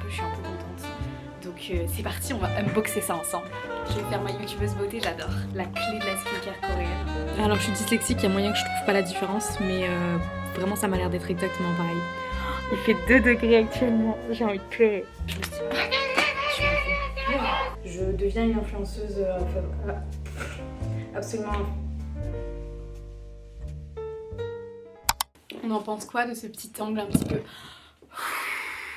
peu, je suis un peu contente. Donc c'est parti, on va unboxer ça ensemble. Je vais faire ma youtubeuse beauté, j'adore. La clé de la skincare coréenne. Alors je suis dyslexique, il y a moyen que je trouve pas la différence, mais vraiment ça m'a l'air d'être exactement pareil. Il fait 2 degrés actuellement, j'ai envie de pleurer. Je deviens une influenceuse absolument. On en pense quoi de ce petit angle un petit peu?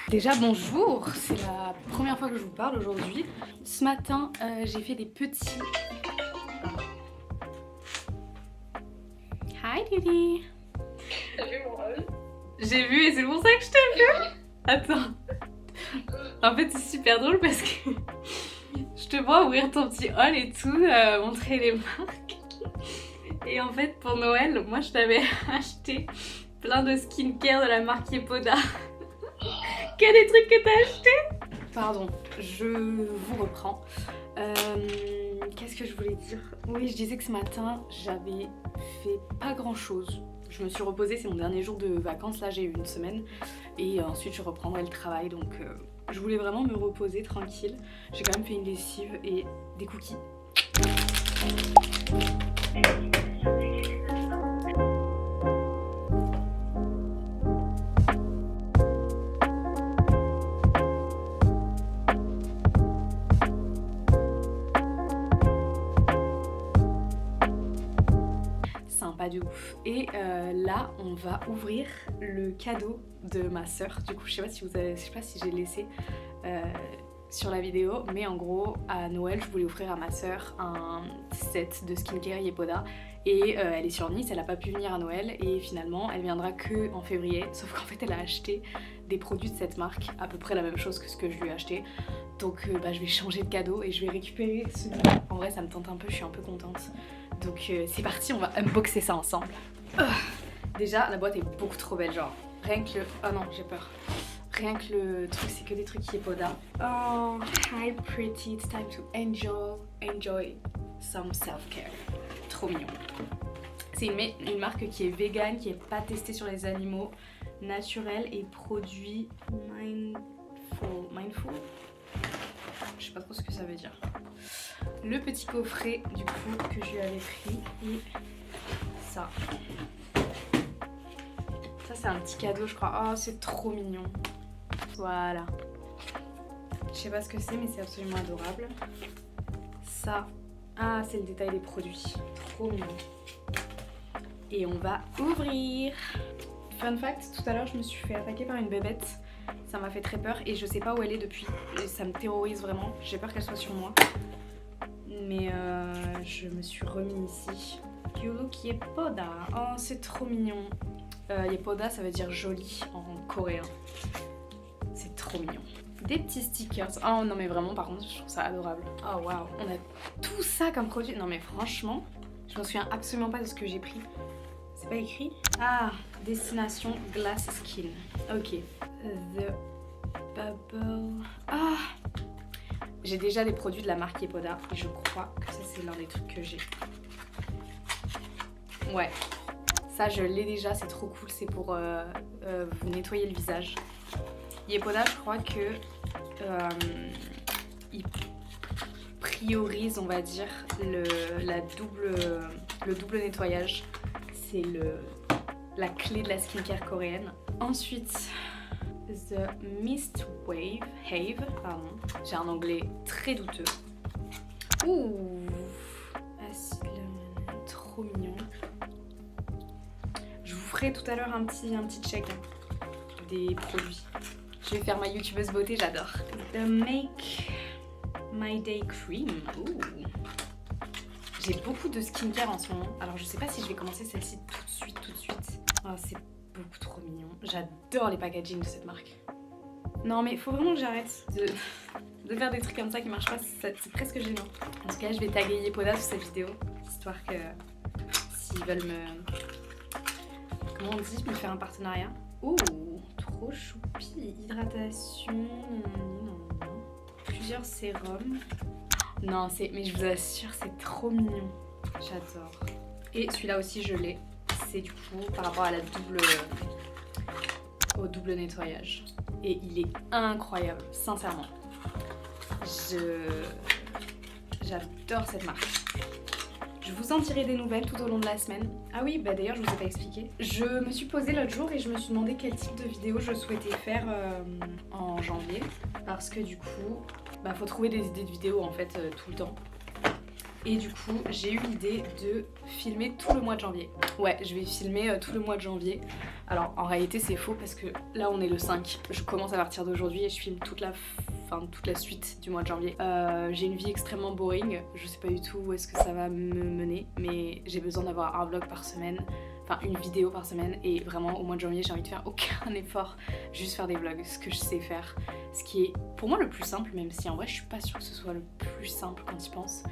Déjà bonjour, c'est la première fois que je vous parle aujourd'hui. Ce matin j'ai fait des petits... Hi Didi. T'as vu mon rôle? J'ai vu et c'est pour ça que je t'ai vu. Attends. En fait c'est super drôle parce que je te vois ouvrir ton petit haul et tout, montrer les marques. Et en fait pour Noël, moi je t'avais acheté plein de skincare de la marque Yepoda. Que des trucs que t'as acheté. Pardon, je vous reprends. Qu'est-ce que je voulais dire? Oui, je disais que ce matin, j'avais fait pas grand chose. Je me suis reposée, c'est mon dernier jour de vacances, là j'ai eu une semaine. Et ensuite je reprendrai le travail, donc je voulais vraiment me reposer tranquille. J'ai quand même fait une lessive et des cookies. Sympa de ouf. Et là on va ouvrir le cadeau de ma soeur. Du coup je sais pas si j'ai laissé sur la vidéo, mais en gros à Noël je voulais offrir à ma soeur un set de skincare Yepoda et elle est sur Nice, elle a pas pu venir à Noël et finalement elle viendra que en février, sauf qu'en fait elle a acheté des produits de cette marque, à peu près la même chose que ce que je lui ai acheté. Donc je vais changer de cadeau et je vais récupérer celui-là. En vrai ça me tente un peu, je suis un peu contente. Donc c'est parti, on va unboxer ça ensemble. Déjà la boîte est beaucoup trop belle, genre rien que le... Oh non j'ai peur. Rien que le truc, c'est que des trucs Yepoda. Oh, hi pretty, it's time to enjoy some self-care. Trop mignon. C'est une marque qui est vegan, qui est pas testée sur les animaux, naturelle et produit mindful. Je sais pas trop ce que ça veut dire. Le petit coffret du coup que je lui avais pris et ça. Ça c'est un petit cadeau je crois. Oh c'est trop mignon. Voilà. Je sais pas ce que c'est mais c'est absolument adorable. Ça. Ah c'est le détail des produits. Trop mignon. Et on va ouvrir. Fun fact, tout à l'heure je me suis fait attaquer par une bébête. Ça m'a fait très peur et je sais pas où elle est depuis. Et ça me terrorise vraiment. J'ai peur qu'elle soit sur moi. Mais je me suis remis ici. You look Yepoda. Oh c'est trop mignon. Yepoda ça veut dire joli en coréen. C'est trop mignon. Des petits stickers. Oh non mais vraiment par contre je trouve ça adorable. Oh waouh. On a tout ça comme produit. Non mais franchement, je me souviens absolument pas de ce que j'ai pris. C'est pas écrit? Ah, destination Glass Skin. Ok. The Bubble. Ah. J'ai déjà des produits de la marque Yepoda et je crois que ça c'est l'un des trucs que j'ai. Ouais. Ça je l'ai déjà, c'est trop cool. C'est pour vous nettoyer le visage. Yepoda, je crois que il priorise, on va dire, le double nettoyage. C'est la clé de la skincare coréenne. Ensuite, The Mist Have, pardon. J'ai un anglais très douteux. Ouh, acide lemon, trop mignon. Je vous ferai tout à l'heure un petit check des produits. Je vais faire ma youtubeuse beauté, j'adore. The Make My Day Cream. Ouh. J'ai beaucoup de skincare en ce moment. Alors je sais pas si je vais commencer celle-ci tout de suite. Oh c'est beaucoup trop mignon. J'adore les packaging de cette marque. Non mais faut vraiment que j'arrête de faire des trucs comme ça qui marchent pas. C'est presque gênant. En tout cas je vais taguer Yepoda sur cette vidéo. Histoire que s'ils veulent comment on dit, me faire un partenariat. Ouh, trop choupi. Hydratation. Plusieurs sérums. Non, mais je vous assure, c'est trop mignon. J'adore. Et celui-là aussi, je l'ai. C'est du coup par rapport à au double nettoyage. et il est incroyable, sincèrement. J'adore cette marque. Je vous en dirai des nouvelles tout au long de la semaine. Ah oui, bah d'ailleurs je vous ai pas expliqué. Je me suis posée l'autre jour et je me suis demandé quel type de vidéo je souhaitais faire en janvier. Parce que du coup, bah faut trouver des idées de vidéos en fait tout le temps. Et du coup, j'ai eu l'idée de filmer tout le mois de janvier. Ouais, je vais filmer tout le mois de janvier. Alors en réalité c'est faux parce que là on est le 5. Je commence à partir d'aujourd'hui et je filme toute la suite du mois de janvier. J'ai une vie extrêmement boring. Je sais pas du tout où est-ce que ça va me mener. Mais j'ai besoin d'avoir un vlog par semaine. Enfin une vidéo par semaine. Et vraiment au mois de janvier j'ai envie de faire aucun effort. Juste faire des vlogs, ce que je sais faire. Ce qui est pour moi le plus simple, même si en vrai je suis pas sûre que ce soit le plus simple quand tu penses.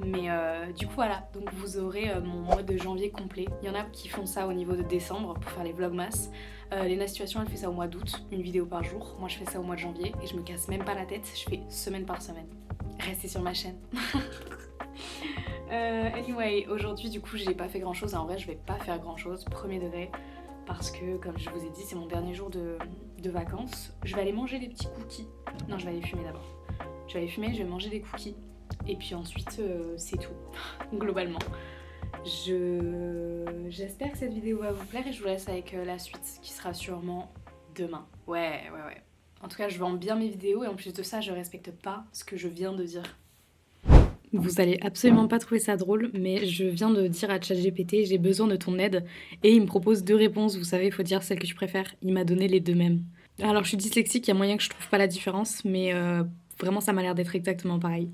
Mais du coup voilà, donc vous aurez mon mois de janvier complet. Il y en a qui font ça au niveau de décembre pour faire les vlogmas. Lena Situation elle fait ça au mois d'août, une vidéo par jour. Moi je fais ça au mois de janvier et je me casse même pas la tête, je fais semaine par semaine. Restez sur ma chaîne. Anyway, aujourd'hui du coup j'ai pas fait grand chose. En vrai je vais pas faire grand chose, premier degré. Parce que comme je vous ai dit c'est mon dernier jour de vacances. Je vais aller manger des petits cookies. Non je vais aller fumer d'abord. Je vais aller fumer, je vais manger des cookies. Et puis ensuite c'est tout, globalement. J'espère que cette vidéo va vous plaire et je vous laisse avec la suite qui sera sûrement demain. Ouais. En tout cas je vends bien mes vidéos et en plus de ça je respecte pas ce que je viens de dire. Vous allez absolument pas trouver ça drôle, mais je viens de dire à ChatGPT j'ai besoin de ton aide et il me propose 2 réponses. Vous savez, il faut dire celle que tu préfères. Il m'a donné les 2 mêmes. Alors je suis dyslexique, il y a moyen que je trouve pas la différence, mais vraiment ça m'a l'air d'être exactement pareil.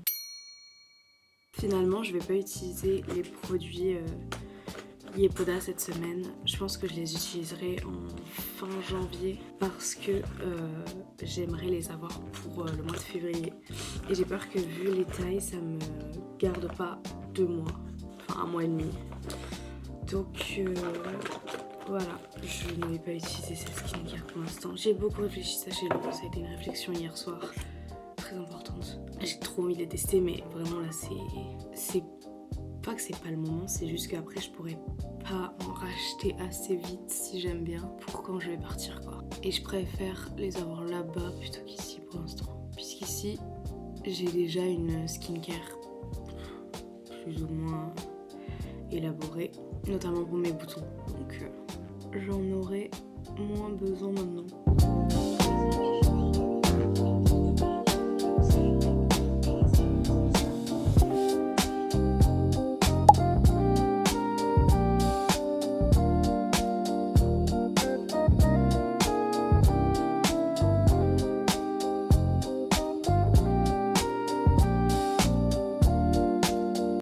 Finalement, je vais pas utiliser les produits Yepoda cette semaine. Je pense que je les utiliserai en fin janvier parce que j'aimerais les avoir pour le mois de février. Et j'ai peur que vu les tailles, ça me garde pas 2 mois, enfin 1 mois et demi. Donc voilà, je ne vais pas utiliser cette skincare pour l'instant. J'ai beaucoup réfléchi, sachez-le, ça a été une réflexion hier soir. Très importante. J'ai trop envie de les tester mais vraiment là c'est pas que c'est pas le moment, c'est juste qu'après je pourrais pas en racheter assez vite si j'aime bien pour quand je vais partir quoi. Et je préfère les avoir là-bas plutôt qu'ici pour l'instant. Puisqu'ici j'ai déjà une skincare plus ou moins élaborée, notamment pour mes boutons. Donc j'en aurai moins besoin maintenant.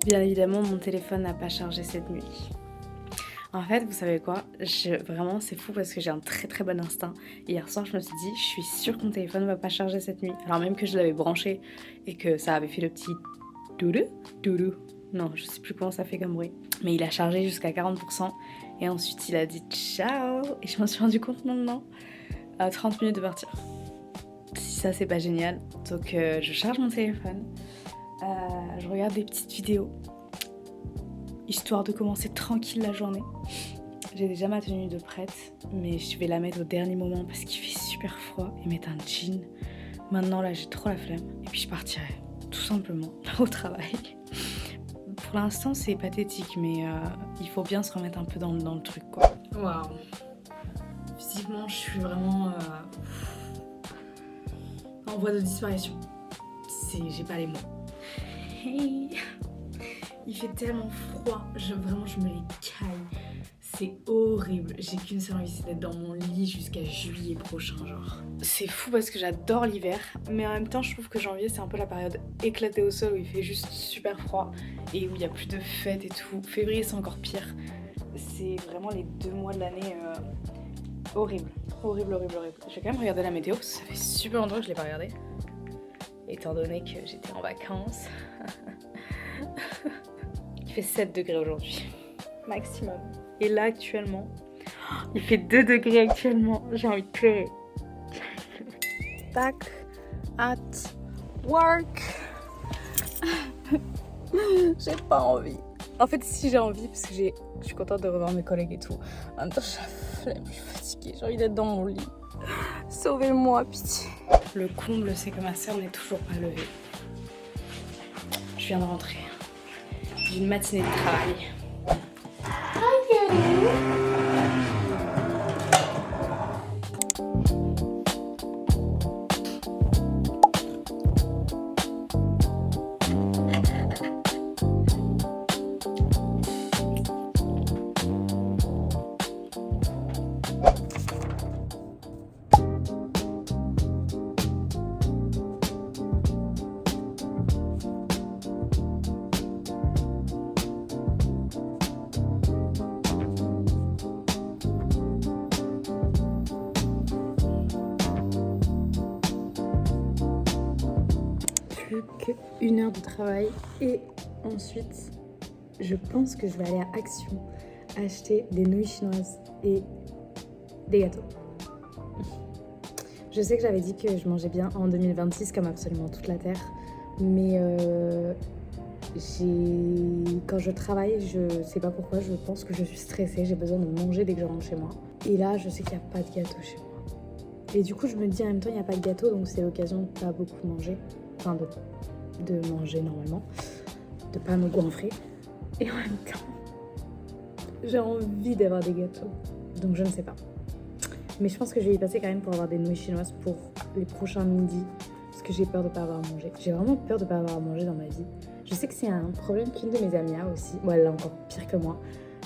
Bien évidemment, mon téléphone n'a pas chargé cette nuit. En fait, vous savez quoi, vraiment c'est fou parce que j'ai un très bon instinct. Hier soir, je me suis dit, je suis sûre que mon téléphone ne va pas charger cette nuit. Alors même que je l'avais branché et que ça avait fait le petit doudou. Non, je sais plus comment ça fait comme bruit. Mais il a chargé jusqu'à 40% et ensuite il a dit ciao. Et je m'en suis rendu compte maintenant, à 30 minutes de partir. Si ça c'est pas génial. Donc je charge mon téléphone. Je regarde des petites vidéos histoire de commencer tranquille la journée. J'ai déjà ma tenue de prête mais je vais la mettre au dernier moment parce qu'il fait super froid et mettre un jean. Maintenant là j'ai trop la flemme et puis je partirai tout simplement au travail. Pour l'instant c'est pathétique mais il faut bien se remettre un peu dans le truc quoi. Waouh. Physiquement je suis vraiment en voie de disparition. J'ai pas les mots. Hey. Il fait tellement froid, vraiment je me les caille. C'est horrible, j'ai qu'une seule envie, c'est d'être dans mon lit jusqu'à juillet prochain genre. C'est fou parce que j'adore l'hiver, mais en même temps je trouve que janvier c'est un peu la période éclatée au sol où il fait juste super froid et où il y a plus de fêtes et tout. Février c'est encore pire, c'est vraiment les 2 mois de l'année horrible. Je vais quand même regarder la météo parce que ça fait super longtemps que je l'ai pas regardé. Étant donné que j'étais en vacances. Il fait 7 degrés aujourd'hui, maximum. Et là actuellement, il fait 2 degrés actuellement, j'ai envie de pleurer. Back at work. J'ai pas envie. En fait si j'ai envie parce que je suis contente de revoir mes collègues et tout. En même temps j'ai la flemme, je suis fatiguée, j'ai envie d'être dans mon lit. Sauvez-moi, pitié. Le comble, c'est que ma soeur n'est toujours pas levée. Je viens de rentrer d'une matinée de travail. Qu'une heure de travail et ensuite je pense que je vais aller à Action acheter des nouilles chinoises et des gâteaux. Je sais que j'avais dit que je mangeais bien en 2026 comme absolument toute la terre, mais quand je travaille, je sais pas pourquoi, je pense que je suis stressée, j'ai besoin de manger dès que je rentre chez moi. Et là je sais qu'il n'y a pas de gâteau chez moi. Et du coup je me dis en même temps il n'y a pas de gâteau, donc c'est l'occasion de pas beaucoup manger, enfin de manger normalement, de pas me goinfrer. Et en même temps, j'ai envie d'avoir des gâteaux. Donc je ne sais pas. Mais je pense que je vais y passer quand même pour avoir des nouilles chinoises pour les prochains midis. Parce que j'ai peur de pas avoir à manger. J'ai vraiment peur de pas avoir à manger dans ma vie. Je sais que c'est un problème qu'une de mes amies a aussi. Bon, elle a encore pire que moi.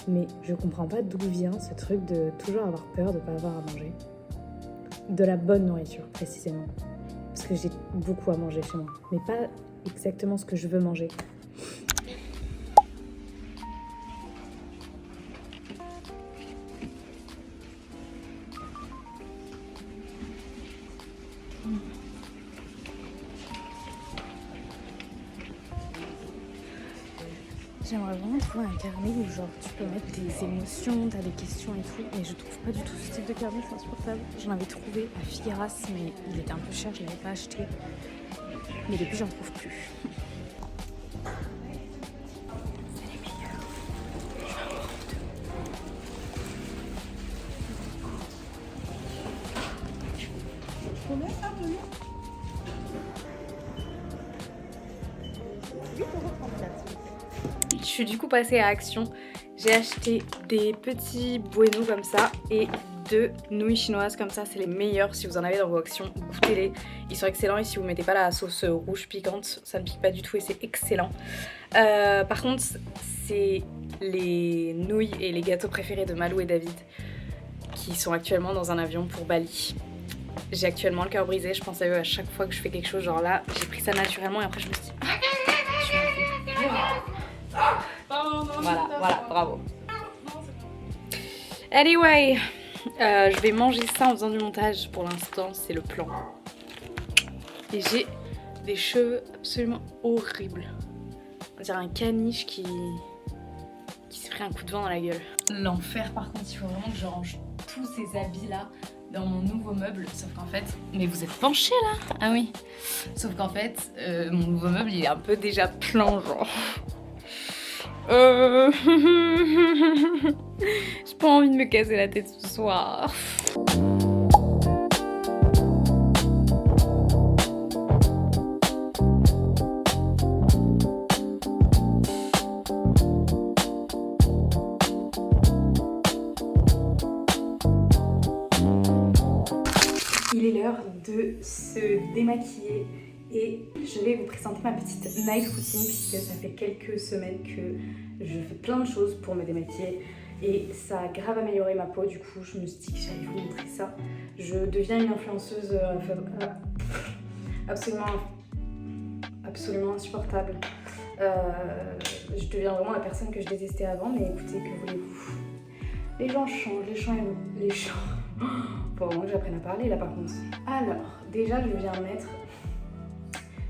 Mais je comprends pas d'où vient ce truc de toujours avoir peur de pas avoir à manger. De la bonne nourriture, précisément. Parce que j'ai beaucoup à manger chez moi. Mais pas exactement ce que je veux manger. J'aimerais vraiment trouver un carnet où genre tu peux mettre des émotions, t'as des questions et tout, mais je trouve pas du tout ce type de carnet, c'est insupportable. J'en avais trouvé à Figueras, mais il était un peu cher, je l'avais pas acheté. Mais depuis j'en trouve plus. C'est les meilleurs. Je vais en prendre deux. Combien ça, Bruno? 8,34 €. Je suis du coup passée à Action. J'ai acheté des petits bueno comme ça et 2 nouilles chinoises comme ça. C'est les meilleurs si vous en avez dans vos actions. Goûtez-les. Ils sont excellents et si vous mettez pas la sauce rouge piquante, ça ne pique pas du tout et c'est excellent. Par contre, c'est les nouilles et les gâteaux préférés de Malou et David qui sont actuellement dans un avion pour Bali. J'ai actuellement le cœur brisé. Je pense à eux à chaque fois que je fais quelque chose. Genre là, j'ai pris ça naturellement et après je me suis dit... Voilà, bravo. Anyway, je vais manger ça en faisant du montage. Pour l'instant, c'est le plan. Et j'ai des cheveux absolument horribles. On dirait un caniche qui s'est pris un coup de vent dans la gueule. L'enfer, par contre, il faut vraiment que je range tous ces habits-là dans mon nouveau meuble. Sauf qu'en fait... Mais vous êtes penchés là? Ah oui. Sauf qu'en fait, mon nouveau meuble, il est un peu déjà plein, genre... J'ai pas envie de me casser la tête ce soir. Il est l'heure de se démaquiller. Et je vais vous présenter ma petite night routine puisque ça fait quelques semaines que je fais plein de choses pour me démaquiller et ça a grave amélioré ma peau. Du coup, je me suis dit que j'allais vous montrer ça. Je deviens une influenceuse absolument insupportable. Je deviens vraiment la personne que je détestais avant, mais écoutez, que voulez-vous? Les gens changent, les gens... Faut vraiment que j'apprenne à parler là par contre. Alors, déjà je viens mettre...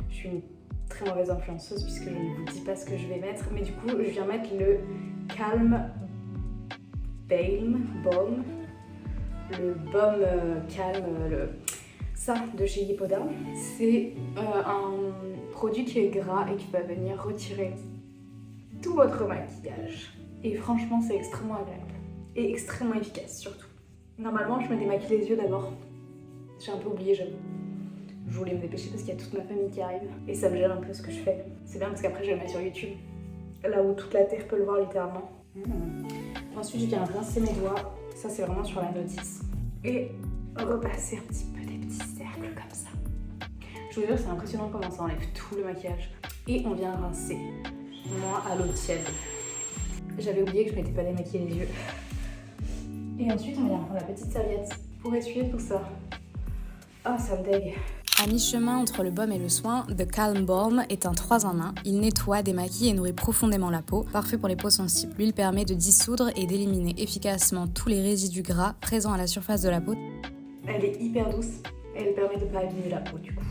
Je suis une très mauvaise influenceuse puisque je ne vous dis pas ce que je vais mettre, mais du coup je viens mettre le Calm Balm, le baume calme, ça de chez Yepoda. C'est un produit qui est gras et qui va venir retirer tout votre maquillage. Et franchement c'est extrêmement agréable et extrêmement efficace surtout. Normalement je me démaquille les yeux d'abord. J'ai un peu oublié, j'avoue. Je voulais me dépêcher parce qu'il y a toute ma famille qui arrive. Et ça me gêne un peu ce que je fais. C'est bien parce qu'après je vais le mettre sur YouTube. Là où toute la terre peut le voir littéralement. Ensuite je viens rincer mes doigts. Ça c'est vraiment sur la notice. Et repasser un petit peu des petits cercles comme ça. Je vous jure c'est impressionnant comment ça enlève tout le maquillage. Et on vient rincer. Moi à l'eau tiède. J'avais oublié que je m'étais pas démaquillé les yeux. Et ensuite on vient prendre la petite serviette pour essuyer tout ça. Ah ça me dégue. À mi-chemin entre le baume et le soin, The Calm Balm est un 3 en 1. Il nettoie, démaquille et nourrit profondément la peau, parfait pour les peaux sensibles. L'huile permet de dissoudre et d'éliminer efficacement tous les résidus gras présents à la surface de la peau. Elle est hyper douce, elle permet de ne pas abîmer la peau du coup.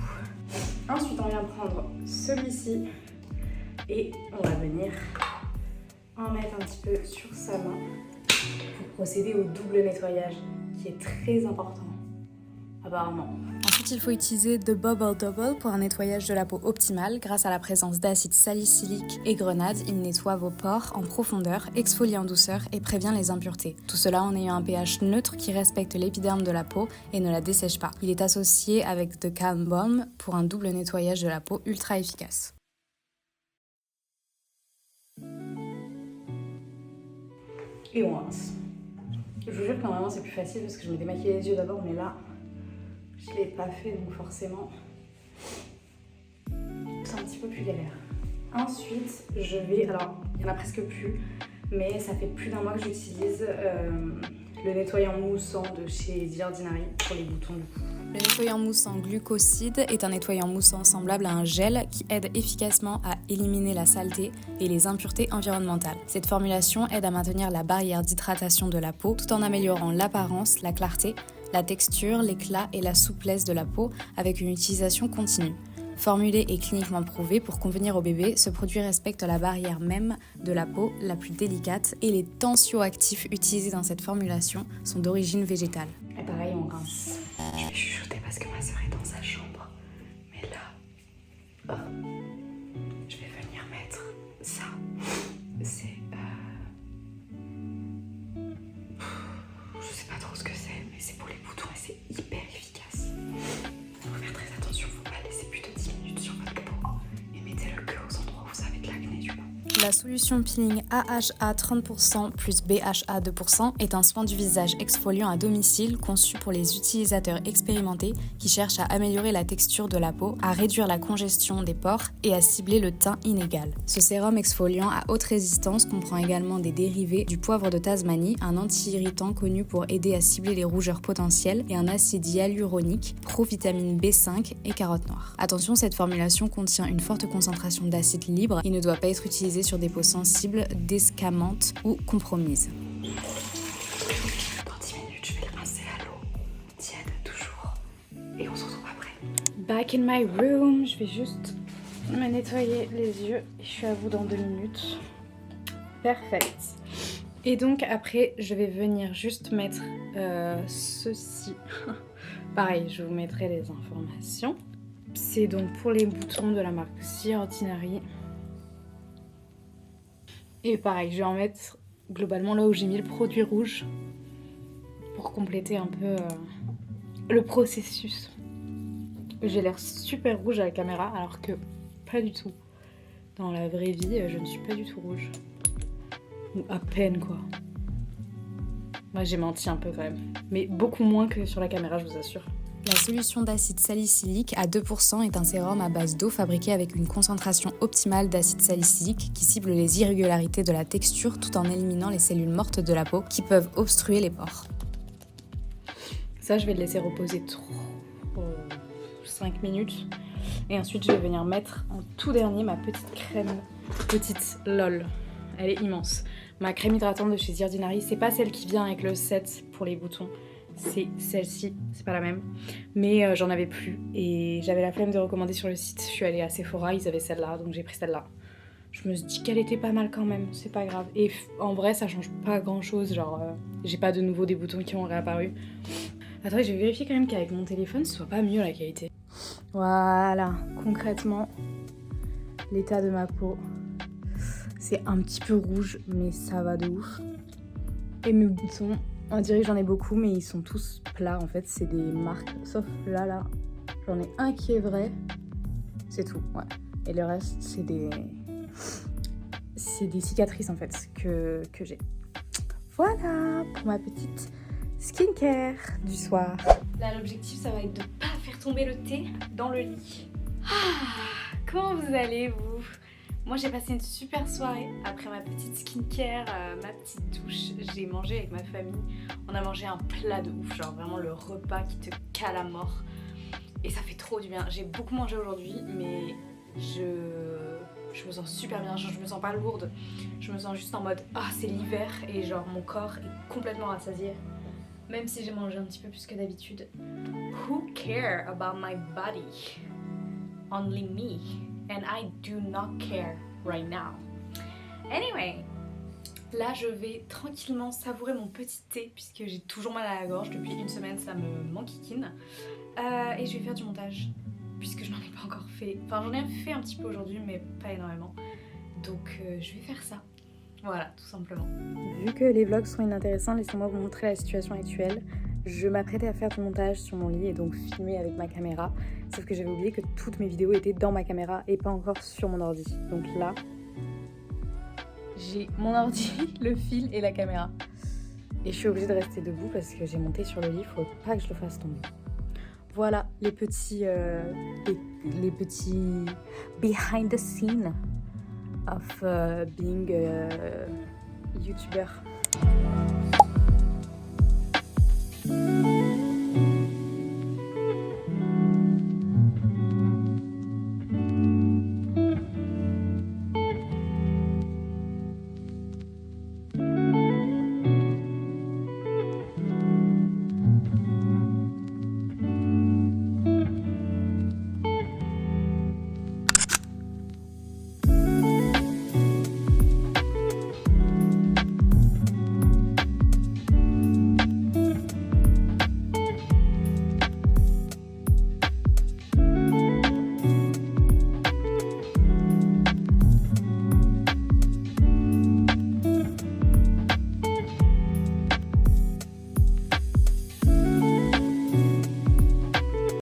Ensuite on vient prendre celui-ci et on va venir en mettre un petit peu sur sa main pour procéder au double nettoyage qui est très important apparemment. Ensuite, il faut utiliser The Bubble Double pour un nettoyage de la peau optimal. Grâce à la présence d'acide salicylique et grenade, il nettoie vos pores en profondeur, exfolie en douceur et prévient les impuretés. Tout cela en ayant un pH neutre qui respecte l'épiderme de la peau et ne la dessèche pas. Il est associé avec The Calm Balm pour un double nettoyage de la peau ultra efficace. Et on rince. Je vous jure que normalement c'est plus facile parce que je me démaquille les yeux d'abord, mais là je l'ai pas fait donc forcément c'est un petit peu plus galère. Ensuite je vais, alors il y en a presque plus, mais ça fait plus d'un mois que j'utilise le nettoyant moussant de chez The Ordinary pour les boutons du cou. Le nettoyant moussant glucoside est un nettoyant moussant semblable à un gel qui aide efficacement à éliminer la saleté et les impuretés environnementales. Cette formulation aide à maintenir la barrière d'hydratation de la peau tout en améliorant l'apparence, la clarté, la texture, l'éclat et la souplesse de la peau avec une utilisation continue. Formulé et cliniquement prouvé pour convenir au bébé, ce produit respecte la barrière même de la peau la plus délicate et les tensioactifs utilisés dans cette formulation sont d'origine végétale. Et pareil, on rince. Je vais chuchoter parce que ma sœur est dans sa chambre. Mais là, je vais venir mettre ça. C'est... je sais pas trop ce que c'est, mais c'est pour les boutons et c'est hyper efficace. Il faut faire très attention, faut pas laisser plus de 10 minutes sur votre peau. Et mettez-le que aux endroits où vous avez de l'acné du coup. La solution peeling AHA 30% plus BHA 2% est un soin du visage exfoliant à domicile conçu pour les utilisateurs expérimentés qui cherchent à améliorer la texture de la peau, à réduire la congestion des pores et à cibler le teint inégal. Ce sérum exfoliant à haute résistance comprend également des dérivés du poivre de Tasmanie, un anti-irritant connu pour aider à cibler les rougeurs potentielles et un acide hyaluronique, pro-vitamine B5 et carotte noire. Attention, cette formulation contient une forte concentration d'acide libre et ne doit pas être utilisée sur des peaux sensibles, desquamantes ou compromises. Dans 10 minutes, je vais le rincer à l'eau tiède toujours. Et on se retrouve après. Back in my room, je vais juste me nettoyer les yeux. Je suis à vous dans 2 minutes. Perfect. Et donc après, je vais venir juste mettre ceci. Pareil, je vous mettrai les informations. C'est donc pour les boutons de la marque The Ordinary. Et pareil, je vais en mettre globalement là où j'ai mis le produit rouge pour compléter un peu le processus. J'ai l'air super rouge à la caméra alors que pas du tout. Dans la vraie vie, je ne suis pas du tout rouge. Ou à peine quoi. Moi j'ai menti un peu quand même. Mais beaucoup moins que sur la caméra, je vous assure. La solution d'acide salicylique à 2% est un sérum à base d'eau fabriqué avec une concentration optimale d'acide salicylique qui cible les irrégularités de la texture tout en éliminant les cellules mortes de la peau qui peuvent obstruer les pores. Ça, je vais le laisser reposer 5 minutes. Et ensuite, je vais venir mettre en tout dernier ma petite crème. Petite LOL. Elle est immense. Ma crème hydratante de chez The Ordinary, c'est pas celle qui vient avec le set pour les boutons. C'est celle-ci, c'est pas la même. Mais j'en avais plus et j'avais la flemme de recommander sur le site. Je suis allée à Sephora, ils avaient celle-là, donc j'ai pris celle-là. Je me suis dit qu'elle était pas mal quand même, c'est pas grave. Et en vrai, ça change pas grand-chose, genre j'ai pas de nouveau des boutons qui ont réapparu. Attendez, je vais vérifier quand même qu'avec mon téléphone, ce soit pas mieux la qualité. Voilà, concrètement, l'état de ma peau. C'est un petit peu rouge, mais ça va de ouf. Et mes boutons, On dirait que j'en ai beaucoup, mais ils sont tous plats en fait. C'est des marques, sauf là. J'en ai un qui est vrai. C'est tout, ouais. Et le reste, c'est des cicatrices en fait que j'ai. Voilà pour ma petite skincare du soir. Là, l'objectif, ça va être de pas faire tomber le thé dans le lit. Comment vous allez, vous? Moi, j'ai passé une super soirée après ma petite skincare, ma petite douche. J'ai mangé avec ma famille. On a mangé un plat de ouf, genre vraiment le repas qui te cale à mort. Et ça fait trop du bien. J'ai beaucoup mangé aujourd'hui, mais je me sens super bien. Genre, je me sens pas lourde. Je me sens juste en mode c'est l'hiver et genre mon corps est complètement rassasié. Même si j'ai mangé un petit peu plus que d'habitude. Who care about my body? Only me. And I do not care right now. Anyway, là je vais tranquillement savourer mon petit thé puisque j'ai toujours mal à la gorge. Depuis une semaine, ça me manquiquine. Et je vais faire du montage puisque je n'en ai pas encore fait. Enfin, j'en ai fait un petit peu aujourd'hui, mais pas énormément. Donc je vais faire ça. Voilà, tout simplement. Vu que les vlogs sont inintéressants, laissez-moi vous montrer la situation actuelle. Je m'apprêtais à faire du montage sur mon lit et donc filmer avec ma caméra. Sauf que j'avais oublié que toutes mes vidéos étaient dans ma caméra et pas encore sur mon ordi. Donc là, j'ai mon ordi, le fil et la caméra. Et je suis obligée de rester debout parce que j'ai monté sur le lit, faut pas que je le fasse tomber. Voilà les petits behind the scene of being YouTuber.